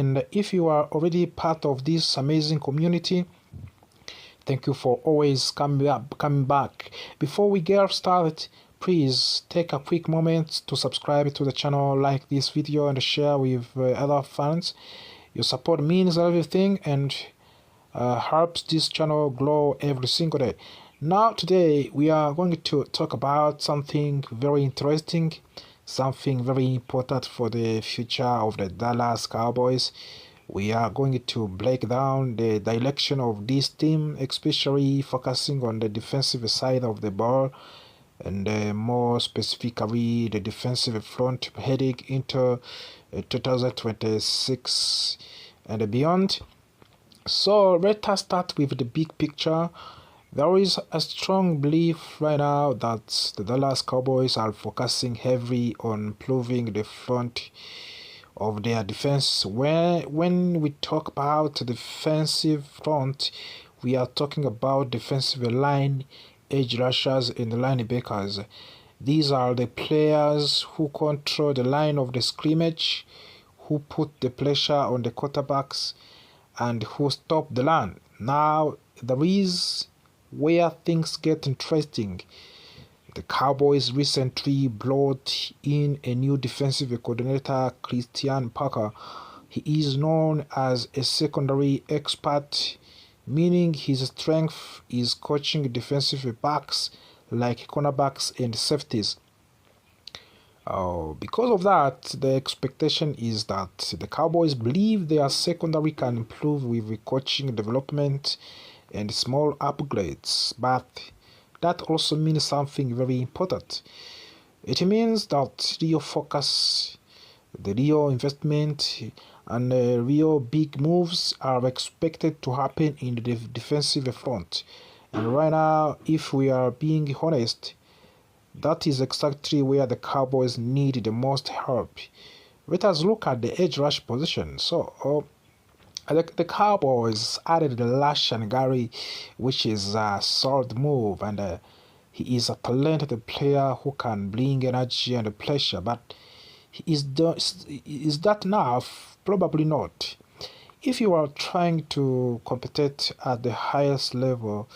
And if you are already part of this amazing community, thank you for always coming back. Before we get started, please take a quick moment to subscribe to the channel, like this video, and share with other fans. Your support means everything and helps this channel grow every single day. Now today we are going to talk about something very interesting, something very important for the future of the Dallas Cowboys. We are going to break down the direction of this team, especially focusing on the defensive side of the ball, and more specifically the defensive front heading into 2026 and beyond. So let us start with the big picture. There is a strong belief right now that the Dallas Cowboys are focusing heavily on improving the front of their defense. When we talk about the defensive front, we are talking about defensive line, edge rushers, and linebackers. These are the players who control the line of the scrimmage, who put the pressure on the quarterbacks, and who stop the run. Now, there is where things get interesting. The Cowboys recently brought in a new defensive coordinator, Christian Parker. He is known as a secondary expert, meaning his strength is coaching defensive backs like cornerbacks and safeties. Because of that, the expectation is that the Cowboys believe their secondary can improve with coaching development and small upgrades, but that also means something very important. It means that real focus, the real investment, and real big moves are expected to happen in the defensive front. And right now, if we are being honest, that is exactly where the Cowboys need the most help. Let us look at the edge rush position. So, the Cowboys added the Lashan Gary, which is a solid move, and he is a talented player who can bring energy and pressure. But is that enough? Probably not. If you are trying to compete at the highest level,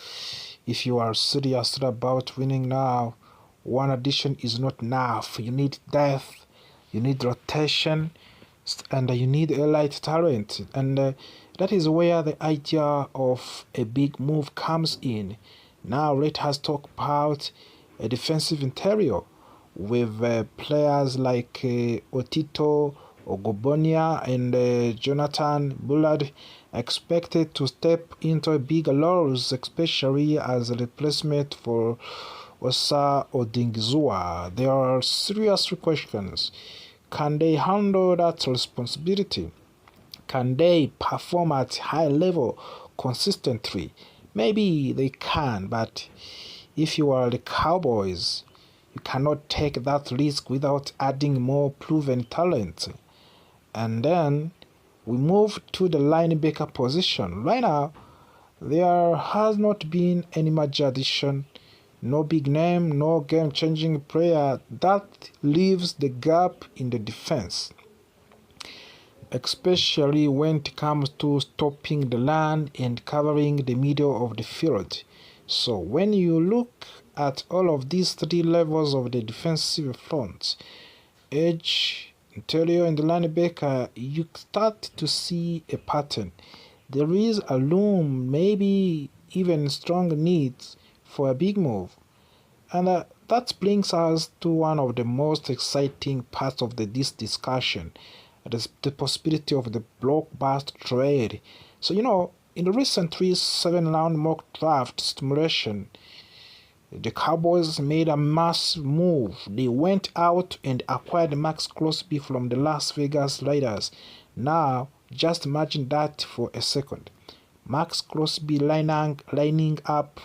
if you are serious about winning now, one addition is not enough. You need depth, you need rotation, and you need elite talent. And that is where the idea of a big move comes in. Now let us talk about a defensive interior with players like Otito, Ogobonia, and Jonathan Bullard expected to step into bigger roles, especially as a replacement for Osa Odingizua. There are serious questions. Can they handle that responsibility? Can they perform at high level consistently? Maybe they can, but if you are the Cowboys, you cannot take that risk without adding more proven talent. And then we move to the linebacker position. Right now, there has not been any major addition, no big name, no game-changing player. That leaves the gap in the defense, especially when it comes to stopping the run and covering the middle of the field. So when you look at all of these three levels of the defensive front, edge, interior, and linebacker, you start to see a pattern. There is a room, maybe even strong needs for a big move. And that brings us to one of the most exciting parts of this discussion, the possibility of the Blockbuster trade. So, in the recent 7-round mock draft simulation, the Cowboys made a massive move. They went out and acquired Maxx Crosby from the Las Vegas Raiders. Now, just imagine that for a second. Maxx Crosby lining up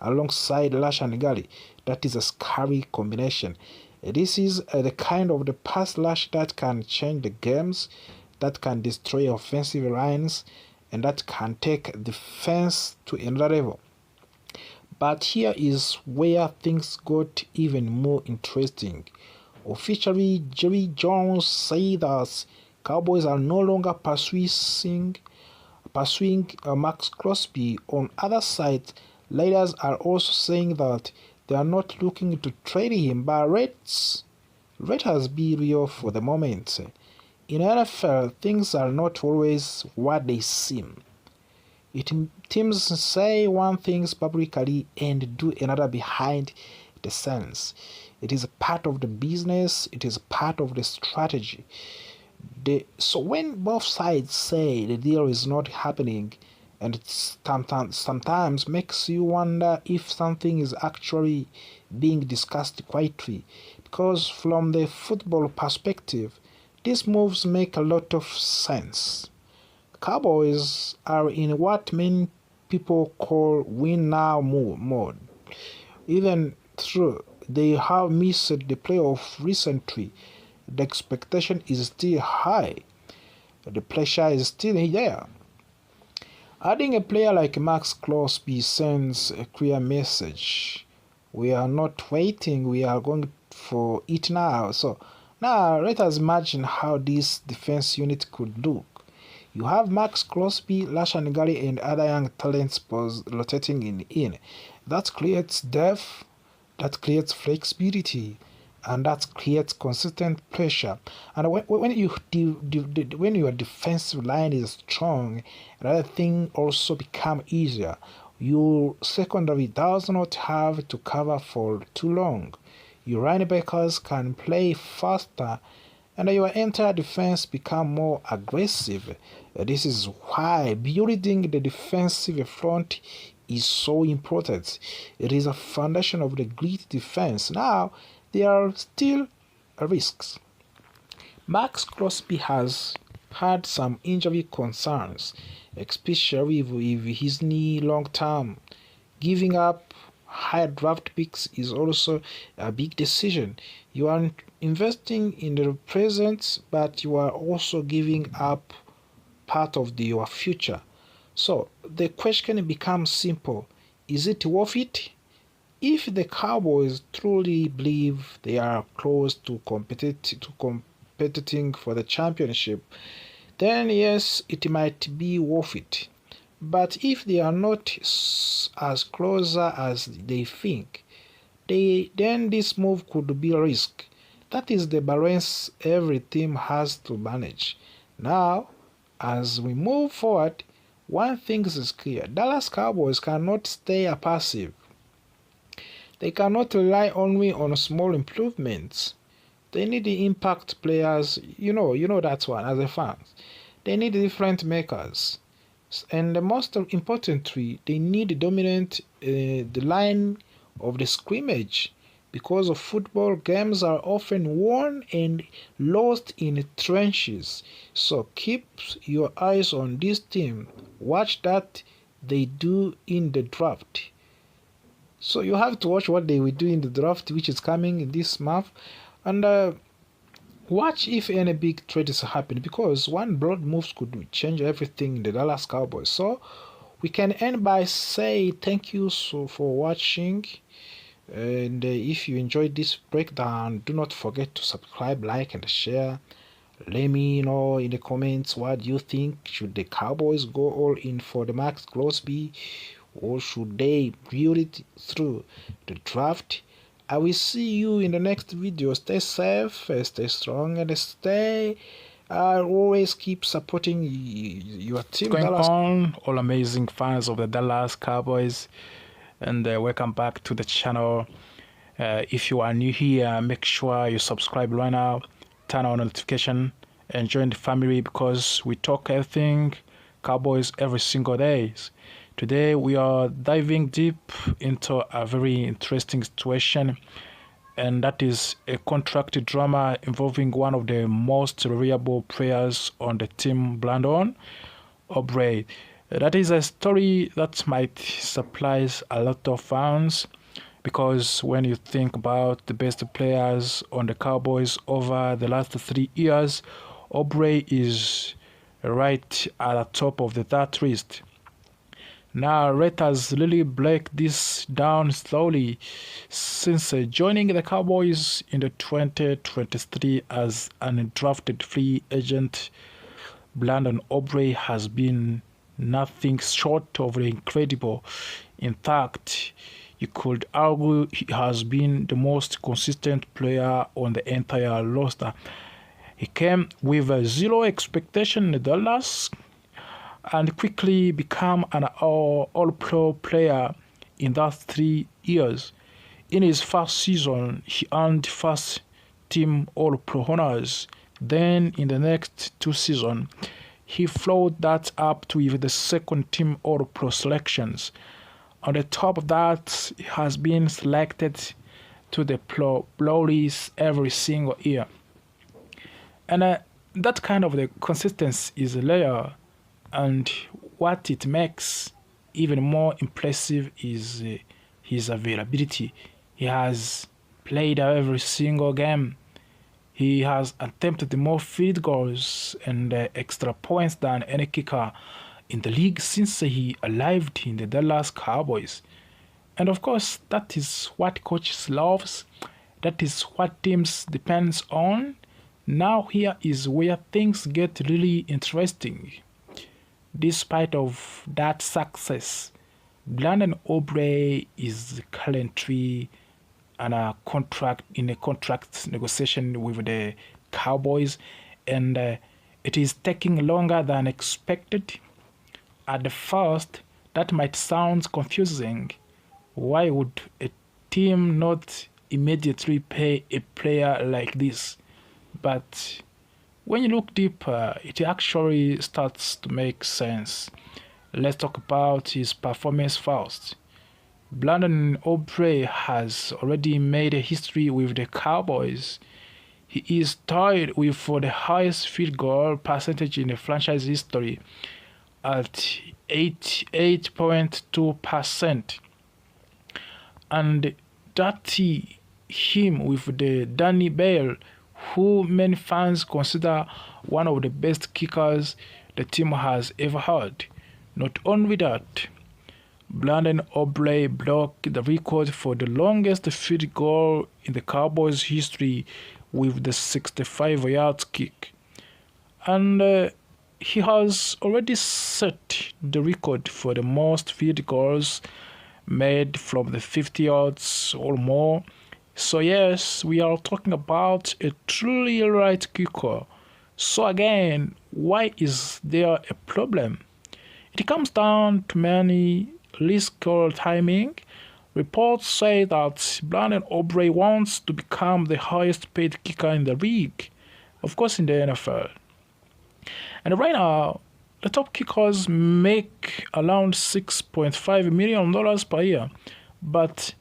alongside Lashan Gary. That is a scary combination. This is the kind of the pass rush that can change the games, that can destroy offensive lines, and that can take defense to another level. But here is where things got even more interesting. Officially, Jerry Jones said that Cowboys are no longer pursuing Maxx Crosby. On other side, leaders are also saying that they are not looking to trade him, but let us be real for the moment. In NFL, things are not always what they seem. Teams say one thing publicly and do another behind the scenes. It is a part of the business, it is a part of the strategy. So when both sides say the deal is not happening, and it sometimes makes you wonder if something is actually being discussed quietly, because from the football perspective, these moves make a lot of sense. Cowboys are in what many people call win now mode. Even though they have missed the playoff recently, the expectation is still high. The pressure is still there. Adding a player like Maxx Crosby sends a clear message. We are not waiting, we are going for it now. So now let us imagine how this defense unit could look. You have Maxx Crosby, Lashan Gary, and other young talents rotating in. That creates depth, that creates flexibility, and that creates consistent pressure. And when your defensive line is strong, another thing also become easier. Your secondary does not have to cover for too long. Your linebackers can play faster, and your entire defense become more aggressive. This is why building the defensive front is so important. It is a foundation of the great defense. Now, there are still risks. Maxx Crosby has had some injury concerns, especially with his knee long term. Giving up high draft picks is also a big decision. You are investing in the present, but you are also giving up part of your future. So the question becomes simple. Is it worth it? If the Cowboys truly believe they are close to competing for the championship, then yes, it might be worth it. But if they are not as closer as they think, then this move could be a risk. That is the balance every team has to manage. Now, as we move forward, one thing is clear. Dallas Cowboys cannot stay passive. They cannot rely only on small improvements. They need the impact players. You know that one as a fan. They need different makers. And the most importantly, they need dominant the line of the scrimmage, because of football games are often won and lost in trenches. So keep your eyes on this team. Watch that they do in the draft. So you have to watch what they will do in the draft, which is coming this month, and watch if any big trades happen, because one broad move could change everything in the Dallas Cowboys. So we can end by say thank you for watching. And if you enjoyed this breakdown, do not forget to subscribe, like, and share. Let me know in the comments what you think. Should the Cowboys go all in for the Maxx Crosby, or should they build it through the draft? I will see you in the next video. Stay safe, stay strong, and stay. Always keep supporting your team. Going on, all amazing fans of the Dallas Cowboys, and welcome back to the channel. If you are new here, make sure you subscribe right now, turn on notification, and join the family, because we talk everything Cowboys every single day. Today we are diving deep into a very interesting situation, and that is a contract drama involving one of the most reliable players on the team, Brandon Aubrey. That is a story that might surprise a lot of fans, because when you think about the best players on the Cowboys over the last 3 years, Aubrey is right at the top of that list. Now let us really break this down slowly. Since joining the Cowboys in the 2023 as an undrafted free agent, Brandon Aubrey has been nothing short of incredible. In fact, you could argue he has been the most consistent player on the entire roster. He came with zero expectation in Dallas and quickly became an all-pro player in that 3 years. In his first season, he earned first team all-pro honors. Then in the next 2 seasons, he followed that up with the second team all-pro selections. On the top of that, he has been selected to the Pro Bowls every single year. And that kind of the consistency is rare, and what it makes even more impressive is his availability. He has played every single game. He has attempted more field goals and extra points than any kicker in the league since he arrived in the Dallas Cowboys. And of course, that is what coaches loves. That is what teams depends on. Now here is where things get really interesting. Despite of that success, Brandon Aubrey is currently in a contract negotiation with the Cowboys, and it is taking longer than expected. At the first, that might sound confusing. Why would a team not immediately pay a player like this? But when you look deeper, it actually starts to make sense. Let's talk about his performance first. Brandon Aubrey has already made a history with the Cowboys. He is tied with for the highest field goal percentage in the franchise history at 88.2%. And that him with the Danny Bale, who many fans consider one of the best kickers the team has ever had. Not only that, Brandon Aubrey broke the record for the longest field goal in the Cowboys' history with the 65-yard kick. And he has already set the record for the most field goals made from the 50 yards or more. So yes, we are talking about a truly right kicker. So again, why is there a problem? It comes down to many risk or timing. Reports say that Brandon Aubrey wants to become the highest paid kicker in the league, of course in the NFL. And right now, the top kickers make around $6.5 million per year, but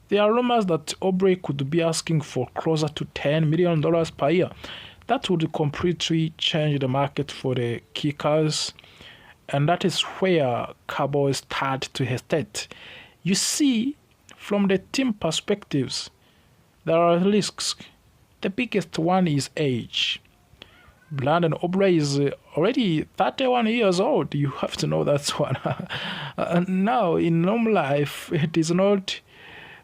there are rumors that Aubrey could be asking for closer to $10 million per year. That would completely change the market for the kickers, and that is where Cowboys start to hesitate. You see, from the team perspectives, there are risks. The biggest one is age. Brandon Aubrey is already 31 years old. You have to know that one. Now, in normal life, it is not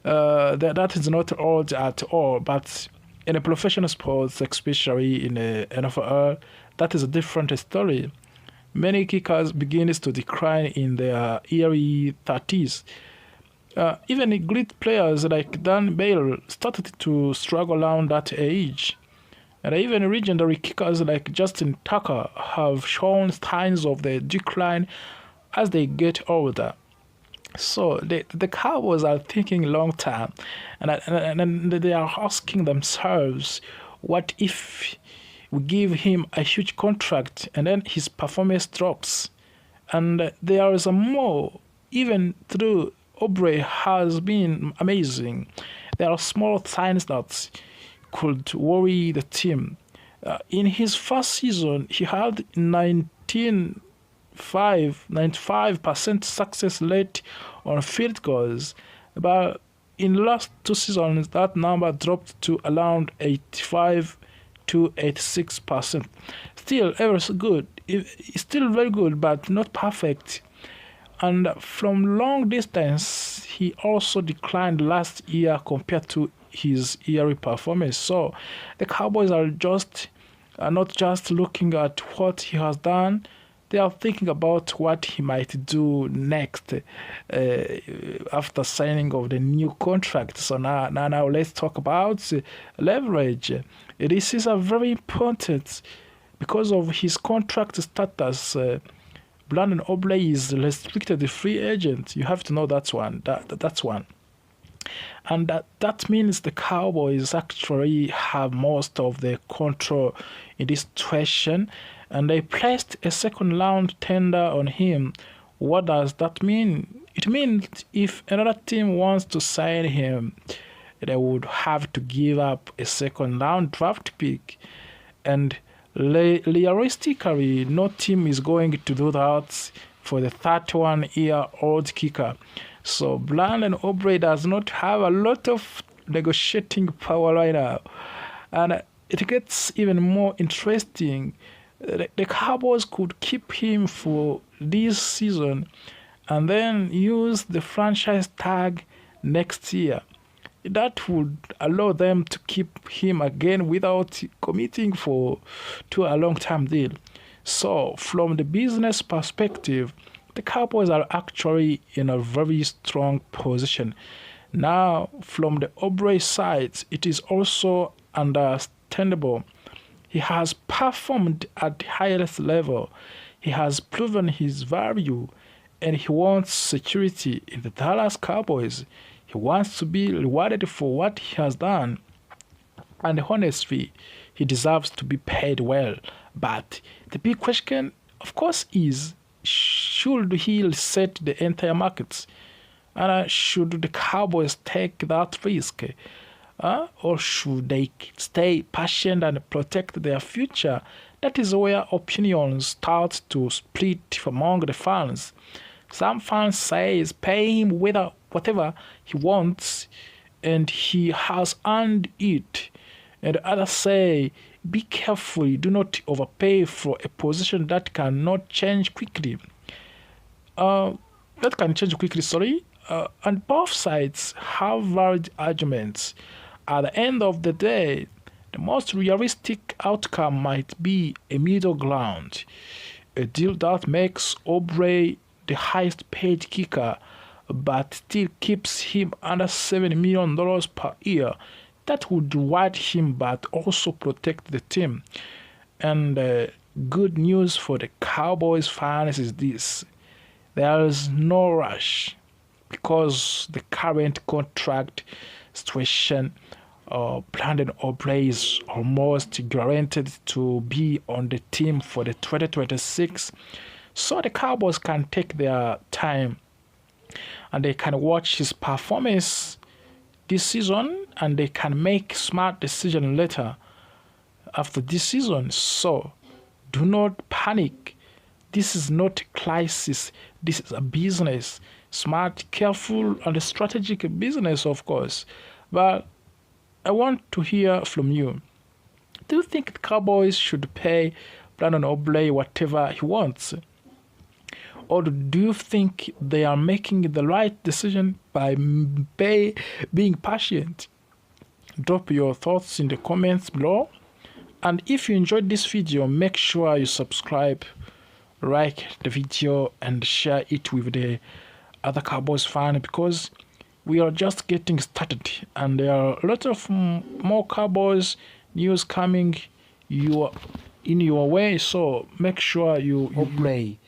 that is not old at all. But in a professional sports, especially in the NFL, that is a different story. Many kickers begin to decline in their early 30s. Even great players like Dan Bale started to struggle around that age. And even legendary kickers like Justin Tucker have shown signs of the decline as they get older. So the Cowboys are thinking long term, and they are asking themselves, what if we give him a huge contract and then his performance drops? And there is a more, even though Aubrey has been amazing, there are small signs that could worry the team. In his first season, he had 95% success rate on field goals, but in the last 2 seasons, that number dropped to around 85 to 86%. Still, ever so good. It's still very good, but not perfect. And from long distance, he also declined last year compared to his yearly performance. So the Cowboys are not just looking at what he has done, they are thinking about what he might do next after signing of the new contract. So now let's talk about leverage. This is a very important because of his contract status. Brandon Obley is restricted free agent. You have to know that's one. That's one. And that means the Cowboys actually have most of the control in this situation, and they placed a second round tender on him. What does that mean? It means if another team wants to sign him, they would have to give up a second round draft pick, and realistically, no team is going to do that for the 31-year-old kicker. So Brandon Aubrey does not have a lot of negotiating power right now. And it gets even more interesting. The Cowboys could keep him for this season and then use the franchise tag next year. That would allow them to keep him again without committing to a long-term deal. So from the business perspective, the Cowboys are actually in a very strong position. Now, from the Aubrey side, it is also understandable. He has performed at the highest level. He has proven his value, and he wants security in the Dallas Cowboys. He wants to be rewarded for what he has done. And honestly, he deserves to be paid well. But the big question, of course, is should he reset the entire market? And should the Cowboys take that risk? Or should they stay patient and protect their future? That is where opinions start to split among the fans. Some fans say pay him whatever he wants and he has earned it. And others say be careful, do not overpay for a position that cannot change quickly. And both sides have valid arguments. At the end of the day, the most realistic outcome might be a middle ground, a deal that makes Aubrey the highest paid kicker but still keeps him under $7 million per year. That would reward him but also protect the team. And good news for the Cowboys fans is this: there is no rush because the current contract situation, Brandon Aubrey is almost guaranteed to be on the team for the 2026. So the Cowboys can take their time and they can watch his performance this season and they can make smart decision later after this season. So do not panic. This is not a crisis. This is a business. Smart, careful, and a strategic business, of course. But I want to hear from you. Do you think the Cowboys should pay Brandon Aubrey whatever he wants? Or do you think they are making the right decision by being patient? Drop your thoughts in the comments below. And if you enjoyed this video, make sure you subscribe, like the video, and share it with the other Cowboys fans, because we are just getting started and there are a lot of more Cowboys news coming in your way. So make sure you play.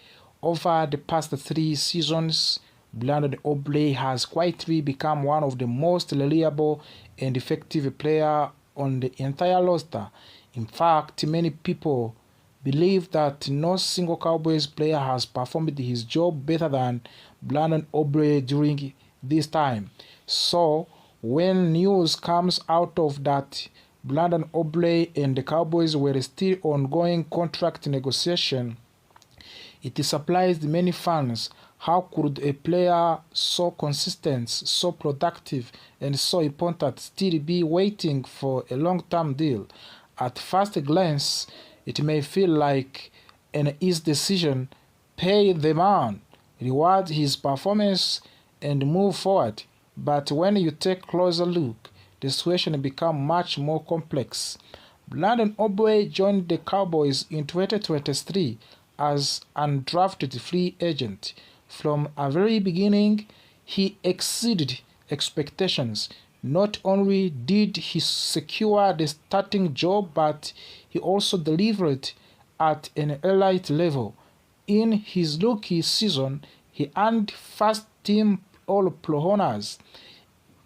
Over the past 3 seasons, Brandon Aubrey has quietly become one of the most reliable and effective players on the entire roster. In fact, many people believe that no single Cowboys player has performed his job better than Brandon Aubrey during this time. So when news comes out of that Brandon Aubrey and the Cowboys were still ongoing contract negotiation, it surprised many fans. How could a player so consistent, so productive, and so important still be waiting for a long-term deal? At first glance, it may feel like an easy decision. Pay the man. reward his performance and move forward. But when you take a closer look, the situation becomes much more complex. Brandon Aubrey joined the Cowboys in 2023 as undrafted free agent. From a very beginning, he exceeded expectations. Not only did he secure the starting job, but he also delivered at an elite level. In his rookie season, he earned first-team All-Pro honors.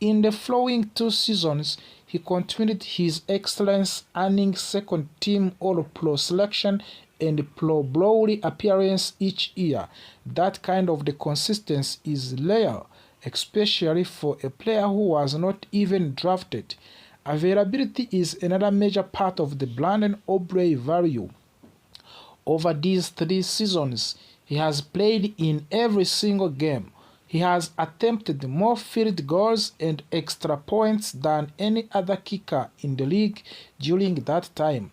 In the following 2 seasons, he continued his excellence, earning second-team All-Pro selection and Pro Bowl appearance each year. That kind of the consistency is rare, especially for a player who was not even drafted. Availability is another major part of the Brandon Aubrey value. Over these 3 seasons, he has played in every single game. He has attempted more field goals and extra points than any other kicker in the league during that time.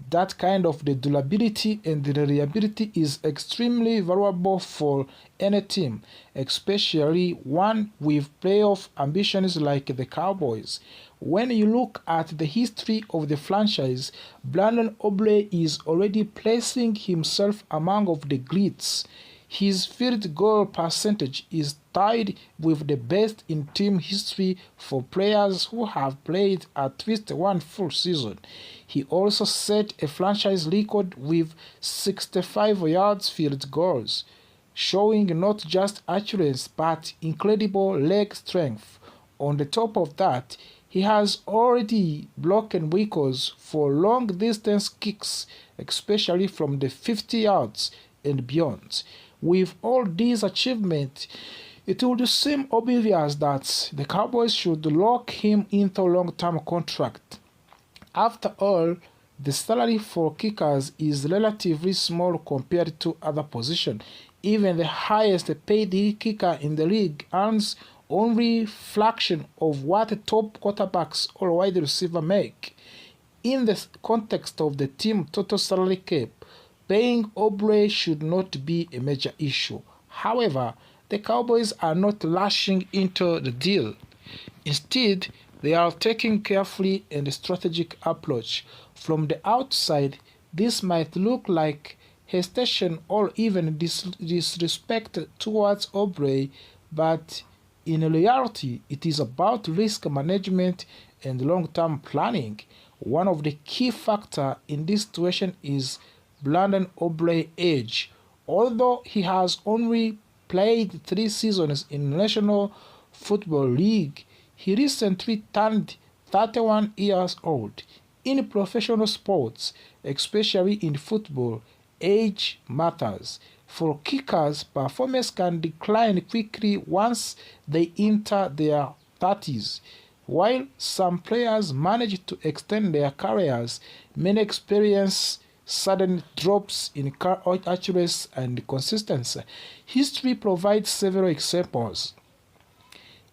That kind of the durability and the reliability is extremely valuable for any team, especially one with playoff ambitions like the Cowboys. When you look at the history of the franchise, Brandon Aubrey is already placing himself among of the greats. His field goal percentage is tied with the best in team history for players who have played at least one full season. He also set a franchise record with 65 yards field goals, showing not just accuracy but incredible leg strength. On the top of that, he has already broken records for long-distance kicks, especially from the 50 yards and beyond. With all these achievements, it would seem obvious that the Cowboys should lock him into a long-term contract. After all, the salary for kickers is relatively small compared to other positions. Even the highest paid kicker in the league earns only a fraction of what top quarterbacks or wide receiver make. In the context of the team total salary cap, paying Aubrey should not be a major issue. However, the Cowboys are not rushing into the deal. Instead, they are taking carefully and strategic approach. From the outside, this might look like hesitation or even disrespect towards Aubrey, but in reality, it is about risk management and long-term planning. One of the key factors in this situation is Brandon Aubrey's age. Although he has only played 3 seasons in National Football League, he recently turned 31 years old. In professional sports, especially in football, age matters. For kickers, performance can decline quickly once they enter their 30s. While some players manage to extend their careers, many experience sudden drops in accuracy and consistency. History provides several examples.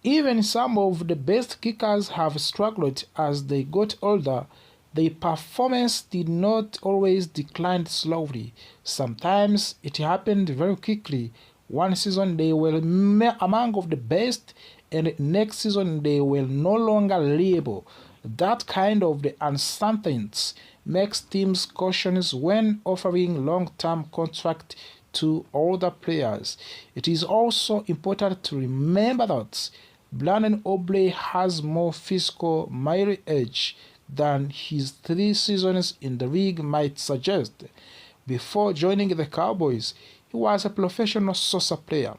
Even some of the best kickers have struggled as they got older. Their performance did not always decline slowly. Sometimes it happened very quickly. One season they were among of the best, and next season they were no longer reliable. That kind of the uncertainty makes teams cautious when offering long-term contracts to older players. It is also important to remember that Brandon Aubrey has more physical mileage than his 3 seasons in the league might suggest. Before joining the Cowboys, he was a professional soccer player.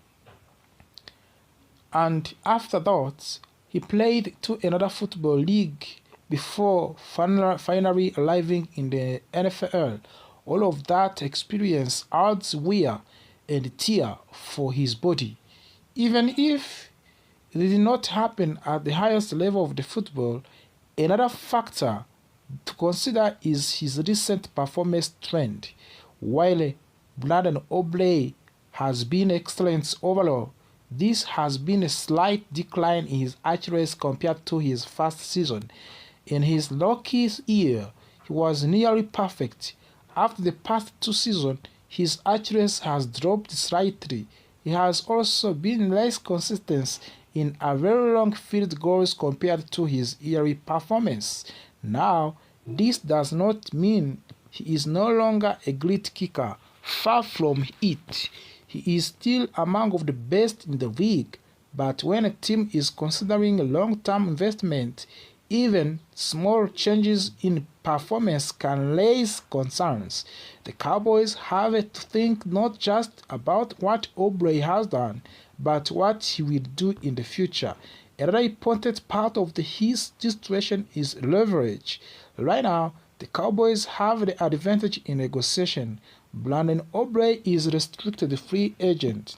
And after that, he played to another football league before finally arriving in the NFL. All of that experience adds wear and tear for his body. Even if it did not happen at the highest level of the football, another factor to consider is his recent performance trend. While Brandon Aubrey has been excellent overall, this has been a slight decline in his accuracy compared to his first season. In his rookie year, he was nearly perfect. After the past 2 seasons, his accuracy has dropped slightly. he has also been less consistent in a very long field goals compared to his yearly performance. Now, this does not mean he is no longer a great kicker. Far from it. He is still among the best in the league, but when a team is considering a long-term investment, even small changes in performance can raise concerns. The Cowboys have to think not just about what Aubrey has done, but what he will do in the future. Another important part of his situation is leverage. Right now, the Cowboys have the advantage in negotiation. Brandon Aubrey is a restricted free agent,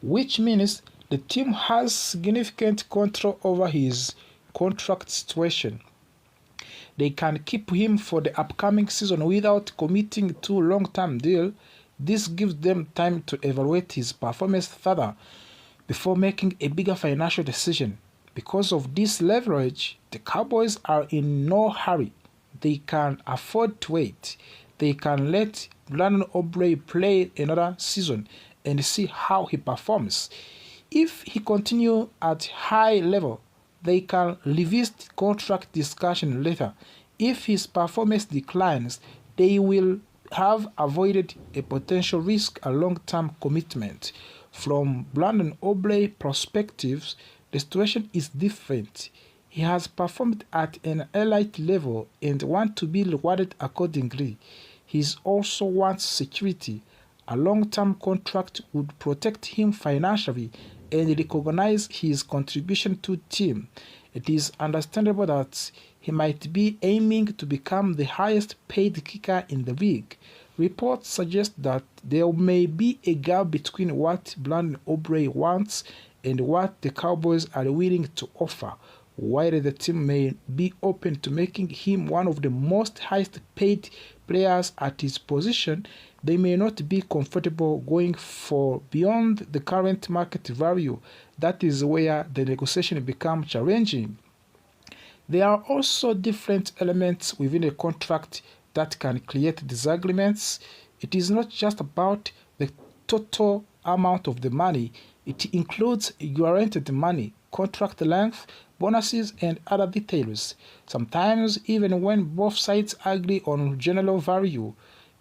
which means the team has significant control over his contract situation. They can keep him for the upcoming season without committing to a long-term deal. This gives them time to evaluate his performance further before making a bigger financial decision. Because of this leverage, the Cowboys are in no hurry. They can afford to wait. They can let Brandon Aubrey play another season and see how he performs. If he continues at high level, they can revisit contract discussion later. If his performance declines, they will have avoided a potential risk a long-term commitment. From Brandon Aubrey's perspective, the situation is different. He has performed at an elite level and wants to be rewarded accordingly. He also wants security. A long-term contract would protect him financially and recognize his contribution to the team. It is understandable that he might be aiming to become the highest paid kicker in the league. Reports suggest that there may be a gap between what Brandon Aubrey wants and what the Cowboys are willing to offer. While the team may be open to making him one of the most highest paid players at his position, they may not be comfortable going for beyond the current market value. That is where the negotiation becomes challenging. There are also different elements within a contract that can create disagreements. It is not just about the total amount of the money. It includes guaranteed money, contract length, bonuses, and other details. Sometimes, even when both sides agree on general value,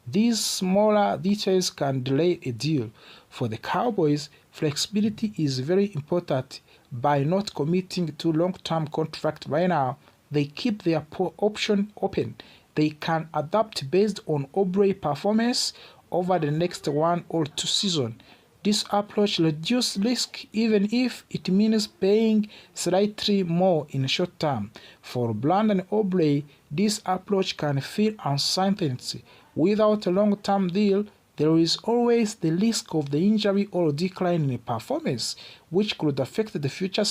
these smaller details can delay a deal. For the Cowboys, flexibility is very important. By not committing to long-term contract right now, they keep their option open. They can adapt based on Aubrey's performance over the next 1 or 2 seasons. This approach reduces risk even if it means paying slightly more in short term. For Brandon Aubrey, this approach can feel uncertainty. Without a long-term deal, there is always the risk of the injury or decline in performance, which could affect the future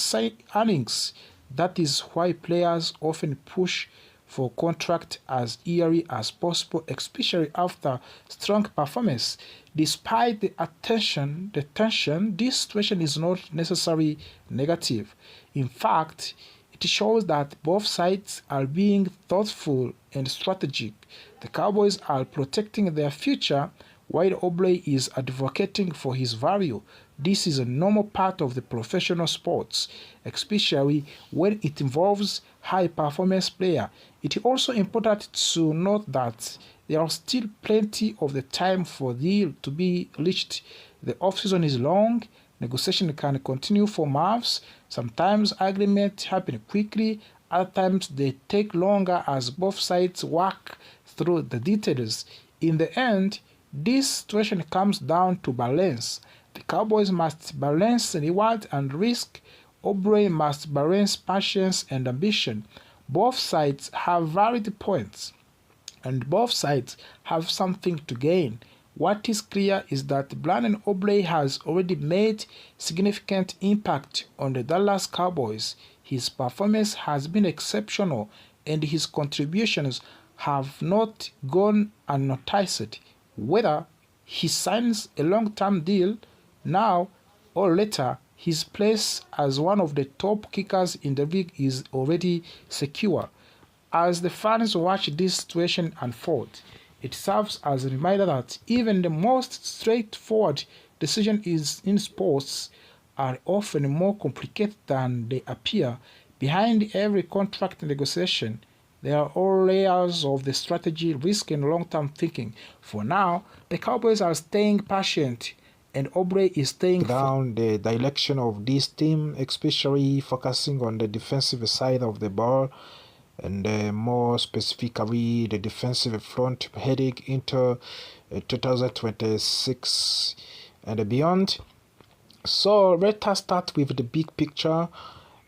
earnings. That is why players often push for contract as early as possible, especially after strong performance. Despite the tension, this situation is not necessarily negative. In fact, it shows that both sides are being thoughtful and strategic. The Cowboys are protecting their future while Aubrey is advocating for his value. This is a normal part of the professional sports, especially when it involves high-performance players. It is also important to note that there are still plenty of the time for the deal to be reached. The offseason is long, negotiation can continue for months, sometimes agreements happen quickly, other times they take longer as both sides work through the details. In the end, this situation comes down to balance. The Cowboys must balance reward and risk. Aubrey must balance patience and ambition. Both sides have valid points, and both sides have something to gain. What is clear is that Brandon Aubrey has already made significant impact on the Dallas Cowboys. His performance has been exceptional, and his contributions have not gone unnoticed. Whether he signs a long-term deal now or later, his place as one of the top kickers in the league is already secure. As the fans watch this situation unfold, it serves as a reminder that even the most straightforward decisions is in sports are often more complicated than they appear. Behind every contract negotiation, there are all layers of the strategy, risk, and long-term thinking. For now, the Cowboys are staying patient, and Aubrey is staying down the direction of this team, especially focusing on the defensive side of the ball, and more specifically the defensive front heading into 2026 and beyond. So let us start with the big picture.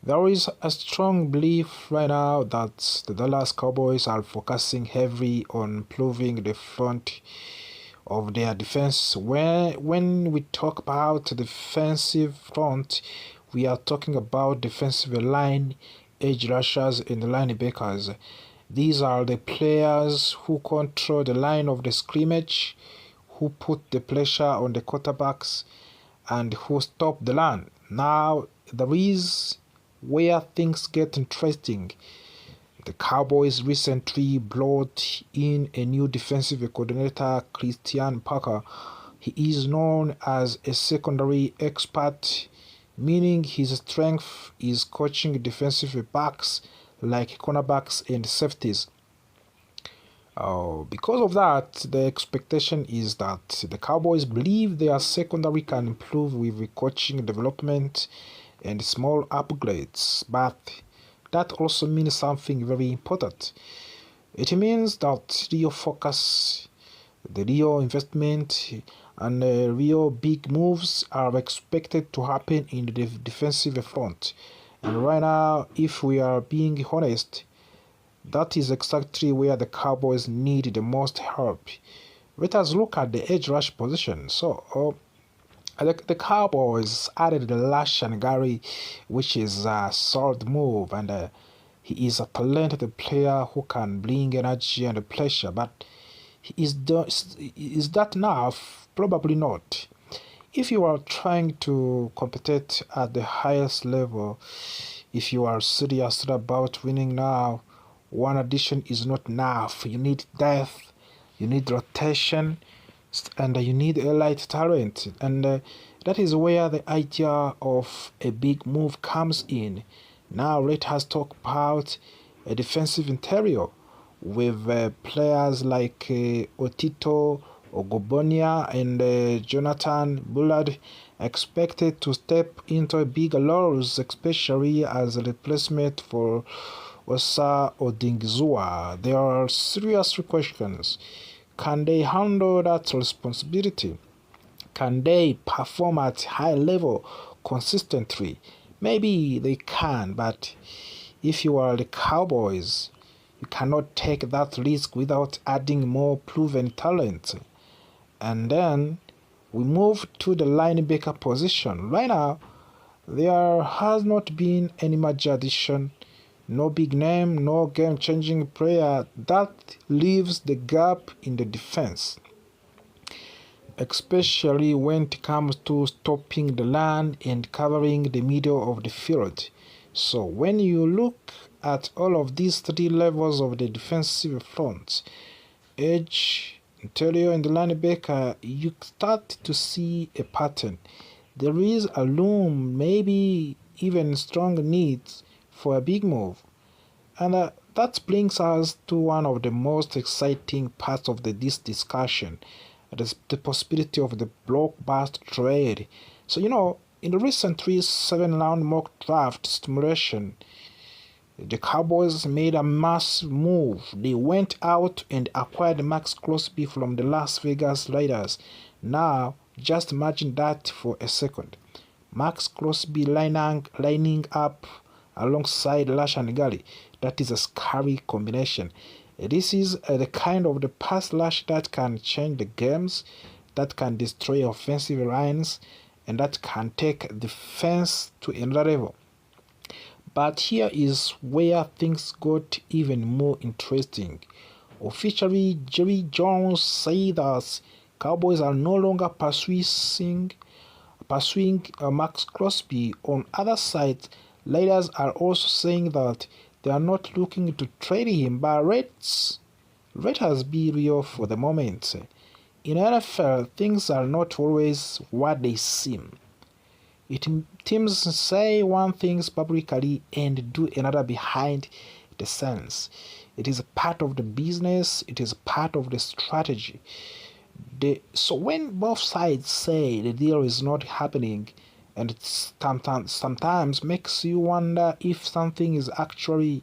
There is a strong belief right now that the Dallas Cowboys are focusing heavily on improving the front of their defense. When we talk about the defensive front, we are talking about defensive line, edge rushers, and linebackers. These are the players who control the line of the scrimmage, who put the pressure on the quarterbacks, and who stop the run. Now, there is where things get interesting. The Cowboys recently brought in a new defensive coordinator, Christian Parker. He is known as a secondary expert, meaning his strength is coaching defensive backs like cornerbacks and safeties. Because of that, the expectation is that the Cowboys believe their secondary can improve with coaching development and small upgrades, but that also means something very important. It means that real focus, the real investment, and real big moves are expected to happen in the defensive front. And right now, if we are being honest, that is exactly where the Cowboys need the most help. Let us look at the edge rush position. The Cowboys added the Lashan Gary, which is a solid move, and he is a talented player who can bring energy and pressure. But is that enough? Probably not. If you are trying to compete at the highest level, if you are serious about winning now, one addition is not enough. You need depth, you need rotation, and you need elite talent. And that is where the idea of a big move comes in. Now let us talk about a defensive interior with players like Otito, Ogobonia, and Jonathan Bullard expected to step into bigger roles, especially as a replacement for Osa Odingizua. There are serious questions. Can they handle that responsibility? Can they perform at high level consistently? Maybe they can, but if you are the Cowboys, you cannot take that risk without adding more proven talent. And then we move to the linebacker position. Right now, there has not been any major addition, no big name, no game-changing player. That leaves the gap in the defense, especially when it comes to stopping the run and covering the middle of the field. So when you look at all of these three levels of the defensive front, edge, interior, and linebacker, you start to see a pattern. There is a room, maybe even strong needs for a big move. And that brings us to one of the most exciting parts of this discussion, the possibility of the Blockbuster trade. So, in the recent 7-round mock draft simulation, the Cowboys made a massive move. They went out and acquired Maxx Crosby from the Las Vegas Raiders. Now, just imagine that for a second. Maxx Crosby lining up alongside Lashan Gary. That is a scary combination. This is the kind of the pass rush that can change the games, that can destroy offensive lines, and that can take defense to another level. But here is where things got even more interesting. Officially, Jerry Jones said that Cowboys are no longer pursuing Maxx Crosby. On other side, Raiders are also saying that they are not looking to trade him, but let us be real for the moment. in NFL, things are not always what they seem. Teams say one thing publicly and do another behind the scenes. It is a part of the business. It is part of the strategy. So when both sides say the deal is not happening, and it sometimes makes you wonder if something is actually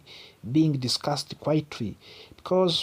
being discussed quietly, because